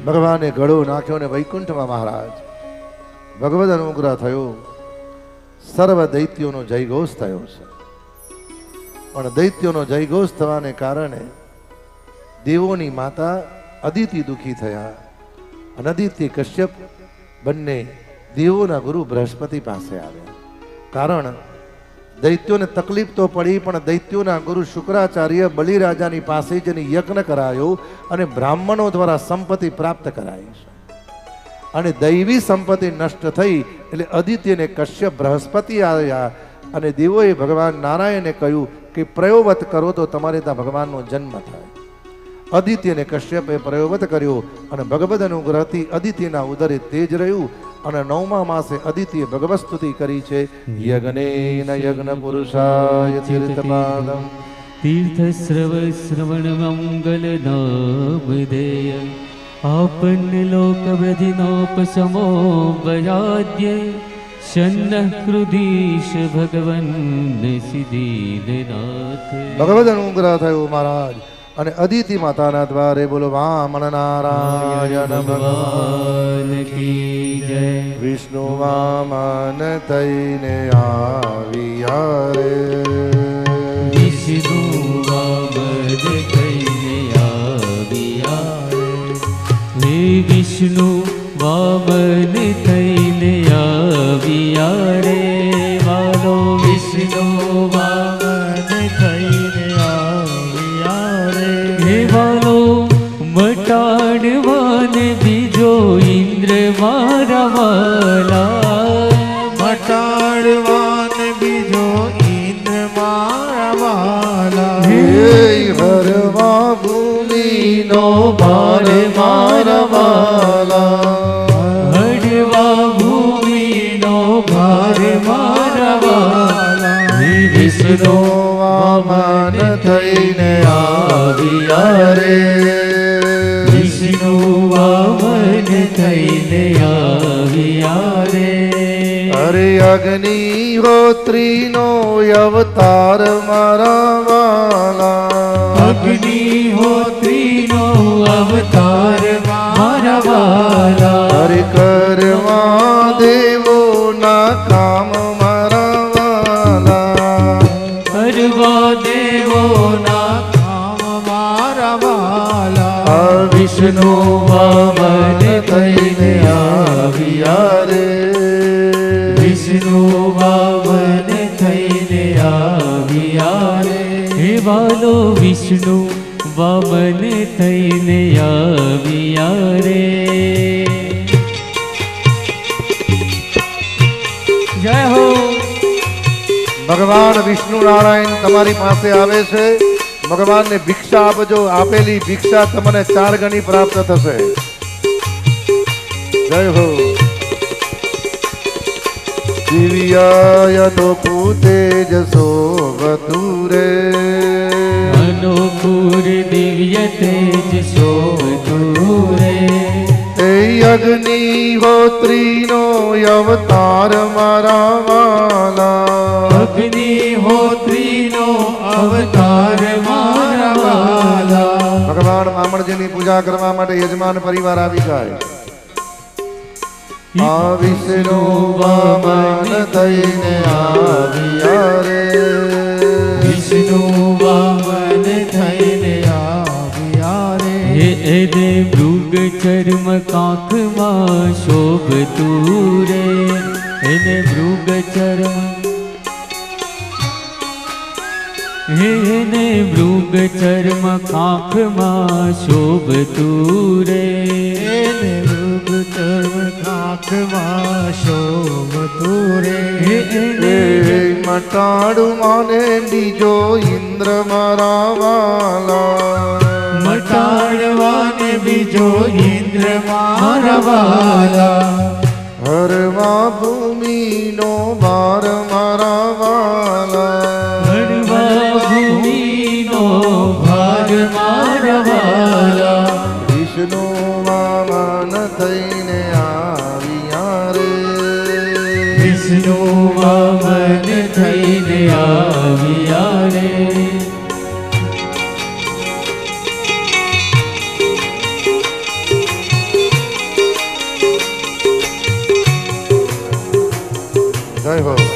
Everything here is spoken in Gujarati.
ભગવાને ગળો નાખ્યો ને વૈકુંઠમાં મહારાજ ભગવદ અનુગ્રહ થયો. સર્વ દૈત્યોનો જયઘોષ થયો છે. પણ દૈત્યોનો જયઘોષ થવાને કારણે દેવોની માતા અદિતિ દુઃખી થયા અને અદિતિ કશ્યપ બંને દેવોના ગુરુ બૃહસ્પતિ પાસે આવ્યા. કારણ દૈત્યોને તકલીફ તો પડી, પણ દૈત્યોના ગુરુ શુક્રાચાર્ય બલિરાજાની પાસે જઈને યજ્ઞ કરાયો અને બ્રાહ્મણો દ્વારા સંપત્તિ પ્રાપ્ત કરાઈ છે. અને દૈવી સંપત્તિ નષ્ટ થઈ એટલે અદિત્યને કશ્યપ બૃહસ્પતિ આવ્યા અને દેવોએ ભગવાન નારાયણે કહ્યું કે પ્રયોવત કરો તો તમારે ત્યાં ભગવાનનો જન્મ થાય. અદિત્યને કશ્યપે પ્રયોવત કર્યો અને ભગવદ અનુગ્રહથી અદિત્યના ઉદરે તેજ રહ્યું અને 9મા માસે અદિત્ય ભગવત સ્તુતિ કરી છે. યજ્ઞેન યજ્ઞ પુરુષાય તીર્થપાદમ तीर्थ श्रवण मंगल नाम देय आपन लोक व्रधिनोपशमो वयाद्य शन्न कृदीश भगवन् सिद्धिनाथ. ભગવદ અનુગ્રહ થયો મહારાજ. અને અદિતિ માતાના દ્વારે બોલો વામન નારાયણ ભગવાન કી જય. વિષ્ણુ વામન થઈને આવ્યા રે. વિષ્ણુ વામન થઈને આવ્યા રે. વિષ્ણુ વામન થઈને આવ્યા રે. વાલો વિષ્ણુ વામન થઈને આવ્યા રે. વાલો મટાડવાને બીજો ઇન્દ્ર મારા વાલા. મટાડવાને બીજો ઇન્દ્ર મારા વાલા. હે હરવા ભૂમિનો ભાર મારા વાલા. હરવા ભૂમિનો ભાર મારા વાલા. વિષ્ણુ વામન થઈને આવ્યા રે. વિષ્ણુ વામન થઈને આવ્યા રે. અરે અગ્નિહોત્રીનો અવતાર મારા વાલા. અગ્નિહોત્રીનો અવતાર મારા વાલા. અરે કરવા દેવોના કામ મારા વાલા. કરવા દેવોના કામ મારા વાલા. વિષ્ણુ વામન થઈને આવ્યા રે. વિષ્ણુ વામન થઈને આવ્યા રે. હે વાલો વિષ્ણુ વામન થઈને આવ્યા રે. જય હો. ભગવાન વિષ્ણુ નારાયણ તમારી પાસે આવે છે. ભગવાનને ભિક્ષા આપજો. આપેલી ભિક્ષા તમને 4 ગણી પ્રાપ્ત થશે. જય હો. દિવ્યાય અનોખું તેજસો વતુરે. અનોખુર દિવ્ય તેજ શોભતુરે. એ અગ્નિહોત્રીનો અવતાર મારા વાલા. અગ્નિહોત્રીનો અવતાર મારા વાલા. ભગવાન મામણજીની પૂજા કરવા માટે યજમાન પરિવાર આવી જાય. આ વિષ્ણુ વામન થઈને આવ્યા રે. વિષ્ણુ વામન થઈને આવ્યા રે. એને મૃગ ચર્મ કાંખમાં શોભતું રે. એને મૃગ ચર્મ એને મૃગ ચર્મ કાંખમાં શોભતું રે. એને મૃગ ચર્મ કાંખમાં શોભતું રે. મટાડું માને બીજો ઇન્દ્ર મારા વાલા. મટાડવાને બીજો ઇન્દ્ર મારા વાલા. હરવા ભૂમિનો ભાર મારા વાલા. હરવા ભૂમિનો ભાર મારા વાલા. વિષ્ણુ વામન થઈને આવ્યા રે. વિષ્ણુ વામન થઈને આવ્યા રે. જય હો